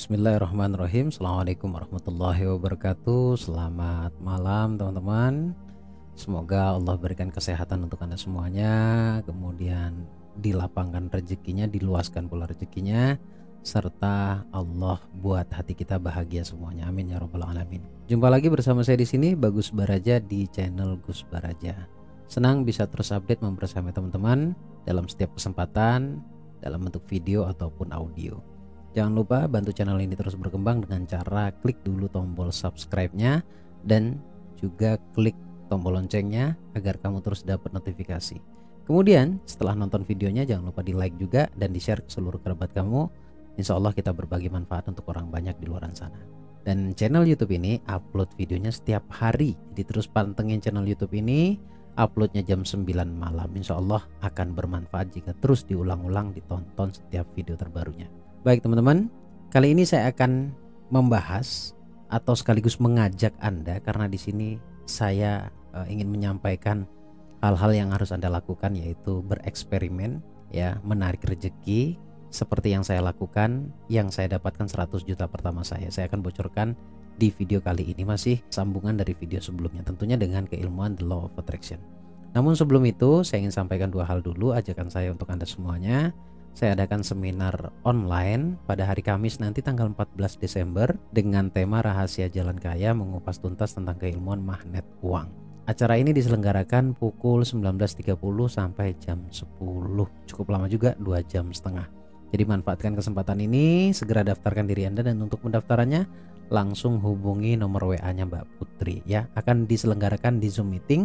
Bismillahirrahmanirrahim. Assalamualaikum warahmatullahi wabarakatuh. Selamat malam teman-teman. Semoga Allah berikan kesehatan untuk Anda semuanya, kemudian dilapangkan rezekinya, diluaskan pula rezekinya, serta Allah buat hati kita bahagia semuanya. Amin ya rabbal alamin. Jumpa lagi bersama saya di sini, Bagus Baraja, di channel Gus Baraja. Senang bisa terus update membersama teman-teman dalam setiap kesempatan, dalam bentuk video ataupun audio. Jangan lupa bantu channel ini terus berkembang dengan cara klik dulu tombol subscribe-nya dan juga klik tombol loncengnya agar kamu terus dapat notifikasi. Kemudian setelah nonton videonya jangan lupa di like juga dan di share ke seluruh kerabat kamu. Insya Allah kita berbagi manfaat untuk orang banyak di luar sana. Dan channel YouTube ini upload videonya setiap hari, jadi terus pantengin channel YouTube ini. Uploadnya jam 9 malam. Insya Allah akan bermanfaat jika terus diulang-ulang ditonton setiap video terbarunya. Baik teman-teman, kali ini saya akan membahas atau sekaligus mengajak Anda, karena di sini saya ingin menyampaikan hal-hal yang harus Anda lakukan, yaitu bereksperimen, ya, menarik rezeki seperti yang saya lakukan, yang saya dapatkan 100 juta pertama saya. Saya akan bocorkan di video kali ini, masih sambungan dari video sebelumnya, tentunya dengan keilmuan The Law of Attraction. Namun sebelum itu saya ingin sampaikan dua hal dulu, ajakan saya untuk Anda semuanya. Saya adakan seminar online pada hari Kamis nanti tanggal 14 Desember dengan tema Rahasia Jalan Kaya, mengupas tuntas tentang keilmuan magnet uang. Acara ini diselenggarakan pukul 19.30 sampai jam 10. Cukup lama juga, 2 jam setengah. Jadi manfaatkan kesempatan ini, segera daftarkan diri Anda, dan untuk pendaftarannya langsung hubungi nomor WA-nya Mbak Putri, ya. Akan diselenggarakan di Zoom meeting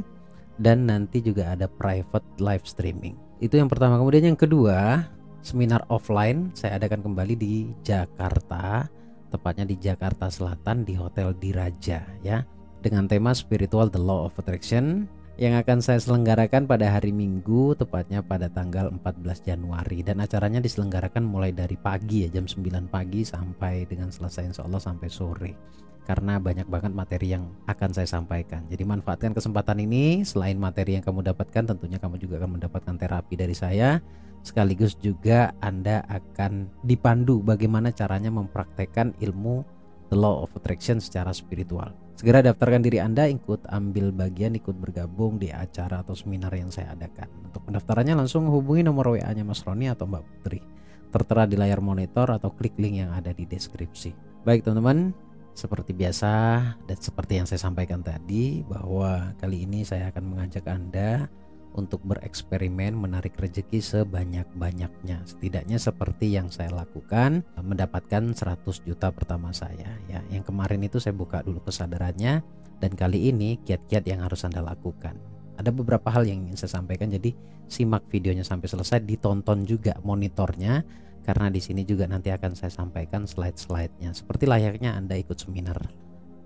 dan nanti juga ada private live streaming. Itu yang pertama. Kemudian yang kedua, seminar offline saya adakan kembali di Jakarta, tepatnya di Jakarta Selatan di Hotel Diraja, ya, dengan tema Spiritual The Law of Attraction, yang akan saya selenggarakan pada hari Minggu, tepatnya pada tanggal 14 Januari, dan acaranya diselenggarakan mulai dari pagi, ya, jam 9 pagi sampai dengan selesai insya Allah sampai sore, karena banyak banget materi yang akan saya sampaikan. Jadi manfaatkan kesempatan ini. Selain materi yang kamu dapatkan, tentunya kamu juga akan mendapatkan terapi dari saya, sekaligus juga Anda akan dipandu bagaimana caranya mempraktekkan ilmu The Law of Attraction secara spiritual. Segera daftarkan diri Anda, ikut ambil bagian, ikut bergabung di acara atau seminar yang saya adakan. Untuk pendaftarannya langsung hubungi nomor WA-nya Mas Roni atau Mbak Putri, tertera di layar monitor atau klik link yang ada di deskripsi. Baik teman-teman, seperti biasa dan seperti yang saya sampaikan tadi, bahwa kali ini saya akan mengajak Anda untuk bereksperimen menarik rezeki sebanyak-banyaknya, setidaknya seperti yang saya lakukan, mendapatkan 100 juta pertama saya, ya. Yang kemarin itu saya buka dulu kesadarannya, dan kali ini kiat-kiat yang harus Anda lakukan. Ada beberapa hal yang ingin saya sampaikan, jadi simak videonya sampai selesai, ditonton juga monitornya, karena di sini juga nanti akan saya sampaikan slide-slide-nya seperti layaknya Anda ikut seminar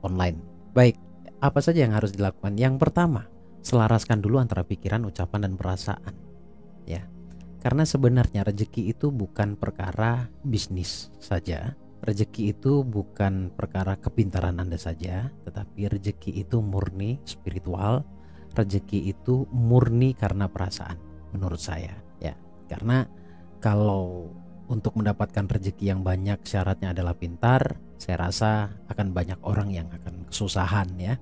online. Baik, apa saja yang harus dilakukan? Yang pertama, selaraskan dulu antara pikiran, ucapan, dan perasaan, ya. Karena sebenarnya rezeki itu bukan perkara bisnis saja, rezeki itu bukan perkara kepintaran Anda saja, tetapi rezeki itu murni spiritual, rezeki itu murni karena perasaan, menurut saya, ya. Karena kalau untuk mendapatkan rezeki yang banyak syaratnya adalah pintar, saya rasa akan banyak orang yang akan kesusahan, ya.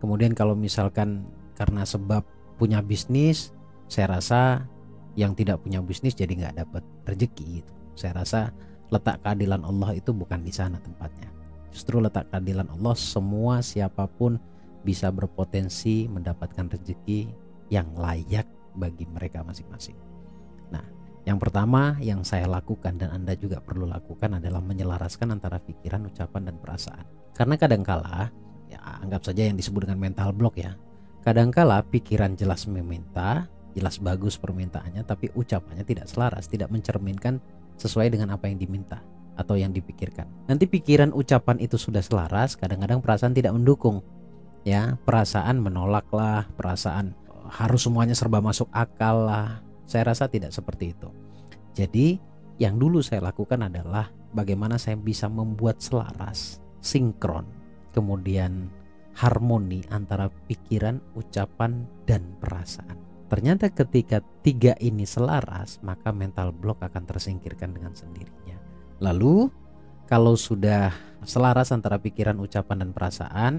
Kemudian kalau misalkan karena sebab punya bisnis, saya rasa yang tidak punya bisnis jadi nggak dapat rezeki itu. Saya rasa letak keadilan Allah itu bukan di sana tempatnya. Justru letak keadilan Allah, semua siapapun bisa berpotensi mendapatkan rezeki yang layak bagi mereka masing-masing. Nah, yang pertama yang saya lakukan dan Anda juga perlu lakukan adalah menyelaraskan antara pikiran, ucapan, dan perasaan. Karena kadangkala, ya, anggap saja yang disebut dengan mental block, ya. Kadangkala pikiran jelas meminta, jelas bagus permintaannya, tapi ucapannya tidak selaras, tidak mencerminkan sesuai dengan apa yang diminta atau yang dipikirkan. Nanti pikiran, ucapan itu sudah selaras, kadang-kadang perasaan tidak mendukung, ya. Perasaan menolak lah, perasaan harus semuanya serba masuk akal lah. Saya rasa tidak seperti itu. Jadi yang dulu saya lakukan adalah bagaimana saya bisa membuat selaras, sinkron, kemudian harmoni antara pikiran, ucapan, dan perasaan. Ternyata ketika tiga ini selaras, maka mental block akan tersingkirkan dengan sendirinya. Lalu Kalau sudah selaras antara pikiran, ucapan, dan perasaan,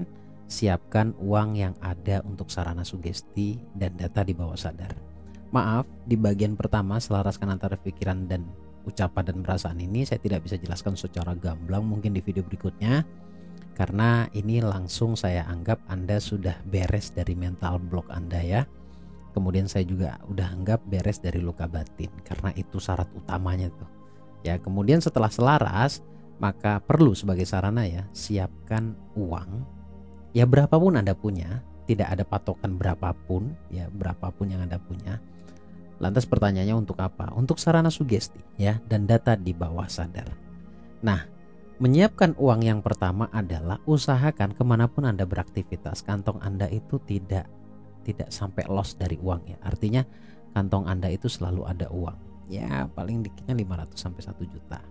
siapkan uang yang ada untuk sarana sugesti dan data di bawah sadar. Maaf, di bagian pertama selaraskan antara pikiran dan ucapan dan perasaan ini saya tidak bisa jelaskan secara gamblang, mungkin di video berikutnya, karena ini langsung saya anggap Anda sudah beres dari mental block Anda ya. Kemudian saya juga udah anggap beres dari luka batin, karena itu syarat utamanya tuh. Ya, kemudian setelah selaras, maka perlu sebagai sarana ya, siapkan uang ya berapapun Anda punya, tidak ada patokan berapapun ya, berapapun yang Anda punya. Lantas pertanyaannya untuk apa? Untuk sarana sugesti ya, dan data di bawah sadar. Nah, menyiapkan uang yang pertama adalah usahakan kemanapun Anda beraktivitas, kantong Anda itu tidak sampai loss dari uang ya. Artinya kantong Anda itu selalu ada uang. Ya paling dikitnya 500 sampai 1 juta.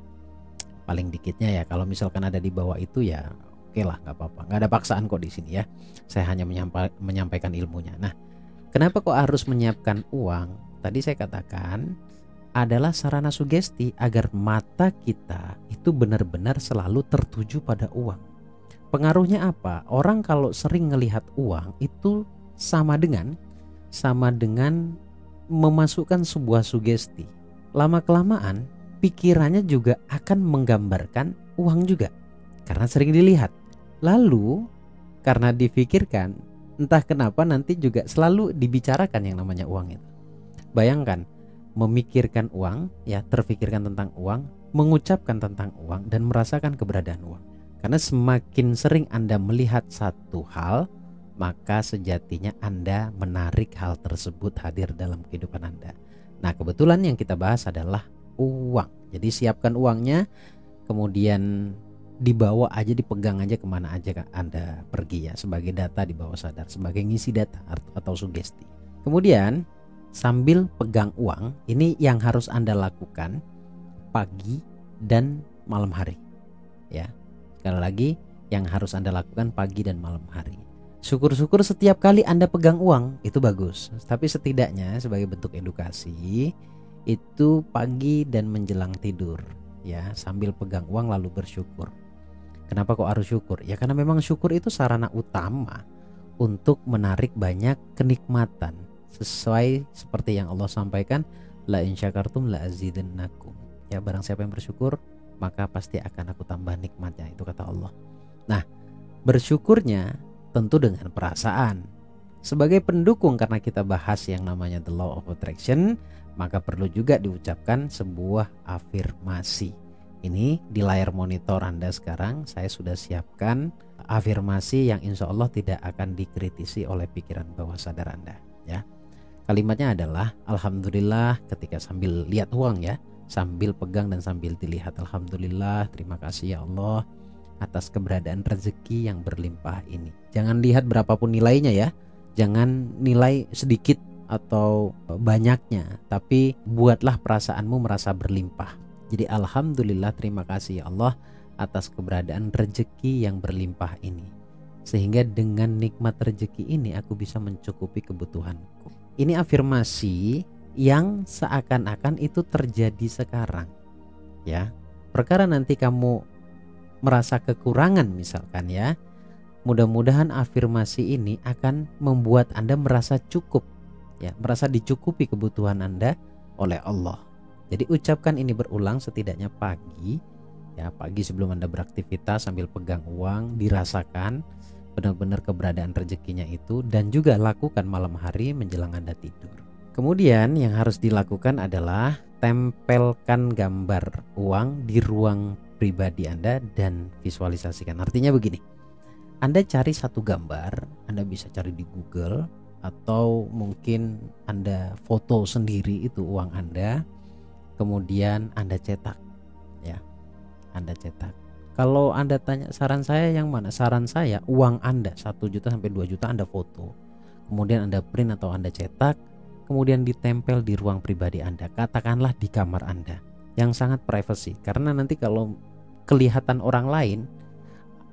Paling dikitnya ya, kalau misalkan ada di bawah itu ya oke lah, nggak apa-apa, nggak ada paksaan kok di sini ya. Saya hanya menyampaikan ilmunya. Nah, kenapa kok harus menyiapkan uang? Tadi saya katakan adalah sarana sugesti agar mata kita itu benar-benar selalu tertuju pada uang. Pengaruhnya apa? Orang kalau sering melihat uang itu sama dengan memasukkan sebuah sugesti. Lama-kelamaan pikirannya juga akan menggambarkan uang juga karena sering dilihat. Lalu karena difikirkan, entah kenapa nanti juga selalu dibicarakan yang namanya uang itu. Bayangkan, memikirkan uang ya, terfikirkan tentang uang, mengucapkan tentang uang, dan merasakan keberadaan uang. Karena semakin sering Anda melihat satu hal, maka sejatinya Anda menarik hal tersebut hadir dalam kehidupan Anda. Nah, kebetulan yang kita bahas adalah uang. Jadi siapkan uangnya, kemudian dibawa aja, dipegang aja kemana aja Anda pergi ya, sebagai data di bawah sadar, sebagai ngisi data atau sugesti. Kemudian sambil pegang uang, ini yang harus Anda lakukan pagi dan malam hari ya. Sekali lagi, yang harus Anda lakukan pagi dan malam hari. Syukur-syukur setiap kali Anda pegang uang itu bagus, tapi setidaknya sebagai bentuk edukasi itu pagi dan menjelang tidur ya, sambil pegang uang lalu bersyukur. Kenapa kok harus syukur? Ya karena memang syukur itu sarana utama untuk menarik banyak kenikmatan, sesuai seperti yang Allah sampaikan, la in syakartum la azidannakum. Ya, barang siapa yang bersyukur maka pasti akan aku tambah nikmatnya, itu kata Allah. Nah, bersyukurnya tentu dengan perasaan. Sebagai pendukung karena kita bahas yang namanya the law of attraction, maka perlu juga diucapkan sebuah afirmasi. Ini di layar monitor Anda sekarang saya sudah siapkan afirmasi yang insya Allah tidak akan dikritisi oleh pikiran bawah sadar Anda ya. Kalimatnya adalah alhamdulillah ketika sambil lihat uang ya, sambil pegang dan sambil dilihat. Alhamdulillah, terima kasih ya Allah atas keberadaan rezeki yang berlimpah ini. Jangan lihat berapapun nilainya ya, jangan nilai sedikit atau banyaknya, tapi buatlah perasaanmu merasa berlimpah. Jadi alhamdulillah, terima kasih ya Allah atas keberadaan rezeki yang berlimpah ini, sehingga dengan nikmat rezeki ini aku bisa mencukupi kebutuhanku. Ini afirmasi yang seakan-akan itu terjadi sekarang ya. Perkara nanti kamu merasa kekurangan misalkan ya, mudah-mudahan afirmasi ini akan membuat Anda merasa cukup ya, merasa dicukupi kebutuhan Anda oleh Allah. Jadi ucapkan ini berulang setidaknya pagi ya, pagi sebelum Anda beraktivitas sambil pegang uang, dirasakan benar-benar keberadaan rezekinya itu, dan juga lakukan malam hari menjelang Anda tidur. Kemudian yang harus dilakukan adalah tempelkan gambar uang di ruang pribadi Anda dan visualisasikan. Artinya begini, Anda cari satu gambar, Anda bisa cari di Google atau mungkin Anda foto sendiri itu uang Anda, kemudian Anda cetak ya. Anda cetak. Kalau Anda tanya saran saya yang mana? Saran saya uang Anda 1 juta sampai 2 juta Anda foto, kemudian Anda print atau Anda cetak, kemudian ditempel di ruang pribadi Anda, katakanlah di kamar Anda yang sangat privacy. Karena nanti kalau kelihatan orang lain,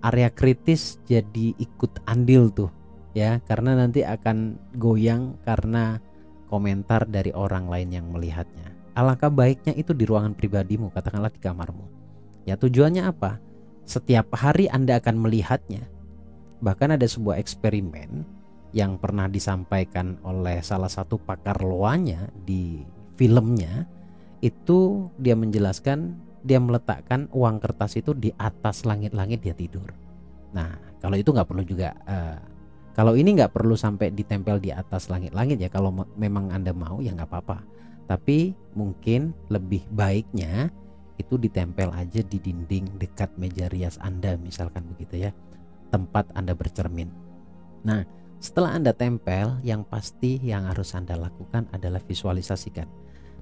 area kritis jadi ikut andil tuh ya, karena nanti akan goyang karena komentar dari orang lain yang melihatnya. Alangkah baiknya itu di ruangan pribadimu, katakanlah di kamarmu Ya, tujuannya apa? Setiap hari Anda akan melihatnya. Bahkan ada sebuah eksperimen yang pernah disampaikan oleh salah satu pakar loanya di filmnya. Itu dia menjelaskan, dia meletakkan uang kertas itu di atas langit-langit, dia tidur. Nah, kalau itu nggak perlu juga, kalau ini nggak perlu sampai ditempel di atas langit-langit ya. Kalau memang Anda mau ya nggak apa-apa. Tapi mungkin lebih baiknya itu ditempel aja di dinding dekat meja rias Anda, misalkan begitu ya, tempat Anda bercermin. Nah, setelah Anda tempel, yang pasti yang harus Anda lakukan adalah visualisasikan.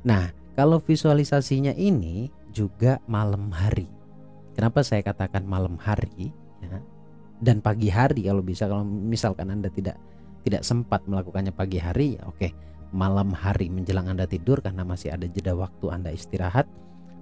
Nah, kalau visualisasinya ini juga malam hari. Kenapa saya katakan malam hari ya? Dan pagi hari kalau bisa. Kalau misalkan Anda tidak sempat melakukannya pagi hari, ya oke, malam hari menjelang Anda tidur karena masih ada jeda waktu Anda istirahat.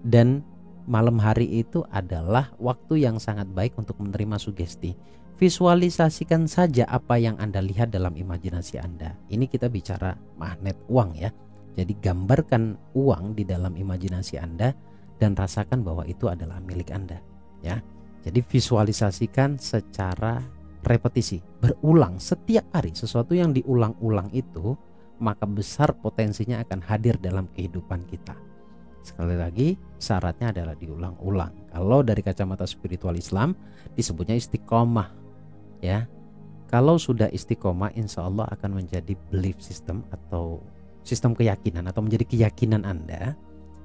Dan malam hari itu adalah waktu yang sangat baik untuk menerima sugesti. Visualisasikan saja apa yang Anda lihat dalam imajinasi Anda. Ini kita bicara magnet uang ya. Jadi gambarkan uang di dalam imajinasi Anda dan rasakan bahwa itu adalah milik Anda ya. Jadi visualisasikan secara repetisi, berulang setiap hari. Sesuatu yang diulang-ulang itu maka besar potensinya akan hadir dalam kehidupan kita. Sekali lagi, syaratnya adalah diulang-ulang. Kalau dari kacamata spiritual Islam disebutnya istiqomah ya. Kalau sudah istiqomah, insya Allah akan menjadi belief system atau sistem keyakinan, atau menjadi keyakinan Anda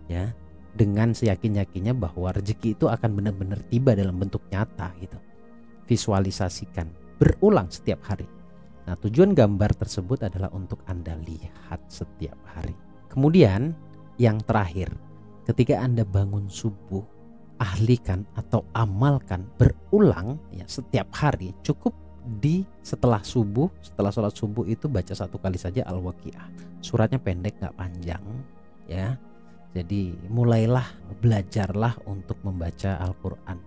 ya, dengan seyakin-yakinnya bahwa rezeki itu akan benar-benar tiba dalam bentuk nyata gitu. Visualisasikan, berulang setiap hari. Nah, tujuan gambar tersebut adalah untuk Anda lihat setiap hari. Kemudian yang terakhir, ketika Anda bangun subuh, ahlikan atau amalkan berulang ya setiap hari. Cukup di setelah sholat subuh itu baca 1 kali saja Al-Waqiah. Suratnya pendek, gak panjang ya. Jadi mulailah, belajarlah untuk membaca Al-Quran.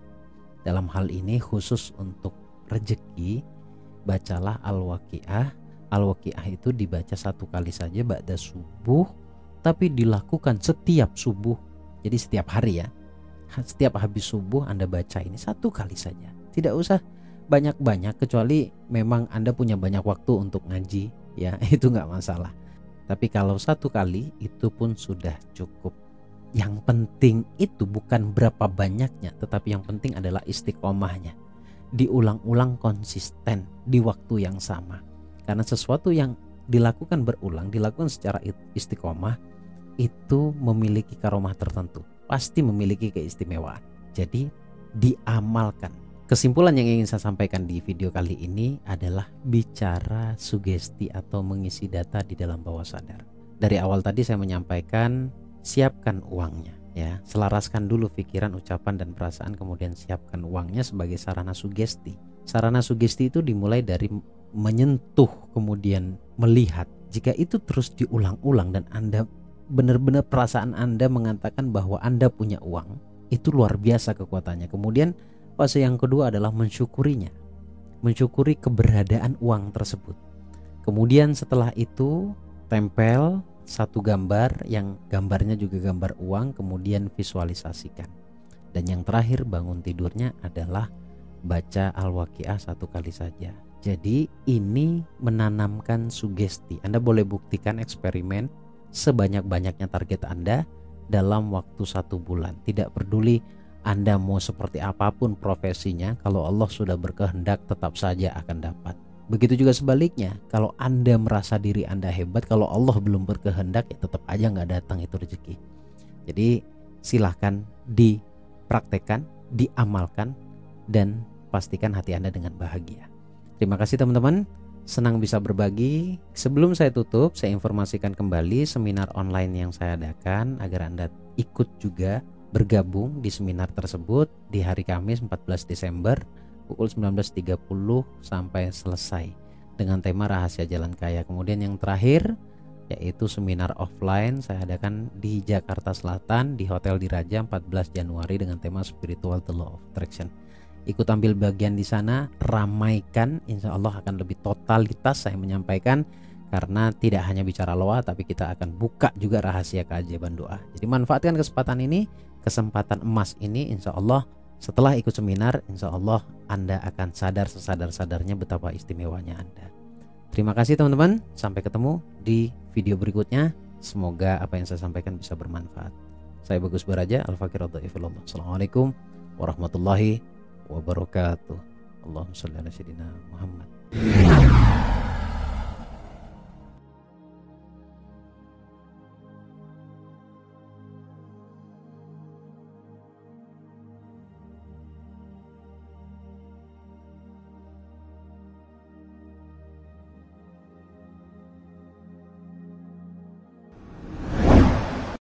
Dalam hal ini khusus untuk rezeki, bacalah Al-Waqiah. Al-Waqiah itu dibaca 1 kali saja ba'da subuh, tapi dilakukan setiap subuh. Jadi setiap hari ya. Setiap habis subuh Anda baca ini 1 kali saja. Tidak usah banyak-banyak, kecuali memang Anda punya banyak waktu untuk ngaji ya, itu nggak masalah. Tapi kalau 1 kali itu pun sudah cukup. Yang penting itu bukan berapa banyaknya, tetapi yang penting adalah istiqomahnya. Diulang-ulang konsisten di waktu yang sama. Karena sesuatu yang dilakukan berulang, dilakukan secara istiqomah, itu memiliki karomah tertentu, pasti memiliki keistimewaan. Jadi diamalkan. Kesimpulan yang ingin saya sampaikan di video kali ini adalah bicara sugesti atau mengisi data di dalam bawah sadar. Dari awal tadi saya menyampaikan, siapkan uangnya ya, selaraskan dulu pikiran, ucapan dan perasaan, kemudian siapkan uangnya sebagai sarana sugesti. Sarana sugesti itu dimulai dari menyentuh, kemudian melihat. Jika itu terus diulang-ulang dan Anda benar-benar perasaan Anda mengatakan bahwa Anda punya uang, itu luar biasa kekuatannya. Kemudian fase yang kedua adalah mensyukurinya, mensyukuri keberadaan uang tersebut. Kemudian setelah itu tempel 1 gambar yang gambarnya juga gambar uang, kemudian visualisasikan. Dan yang terakhir bangun tidurnya adalah baca Al-Waqiah 1 kali saja. Jadi ini menanamkan sugesti. Anda boleh buktikan eksperimen sebanyak-banyaknya target Anda dalam waktu 1 bulan. Tidak peduli Anda mau seperti apapun profesinya, kalau Allah sudah berkehendak tetap saja akan dapat. Begitu juga sebaliknya, kalau Anda merasa diri Anda hebat, kalau Allah belum berkehendak ya tetap aja nggak datang itu rezeki. Jadi silahkan dipraktekkan, diamalkan, dan pastikan hati Anda dengan bahagia. Terima kasih teman-teman, senang bisa berbagi. Sebelum saya tutup, saya informasikan kembali seminar online yang saya adakan agar Anda ikut juga bergabung di seminar tersebut di hari Kamis 14 Desember pukul 19.30 sampai selesai dengan tema Rahasia Jalan Kaya. Kemudian yang terakhir yaitu seminar offline saya adakan di Jakarta Selatan di Hotel Diraja 14 Januari dengan tema Spiritual The Law of Attraction. Ikut ambil bagian di sana, ramaikan, insya Allah akan lebih totalitas saya menyampaikan, karena tidak hanya bicara loa, tapi kita akan buka juga rahasia keajaiban doa. Jadi manfaatkan kesempatan ini, kesempatan emas ini. Insya Allah setelah ikut seminar, insya Allah Anda akan sadar sesadar-sadarnya betapa istimewanya Anda. Terima kasih teman-teman, sampai ketemu di video berikutnya. Semoga apa yang saya sampaikan bisa bermanfaat. Saya Bagus Baraja, Al-Fakir Ad-Dhaifullah. Assalamualaikum warahmatullahi wabarakatuh. Allahumma shalli ala sayyidina Muhammad.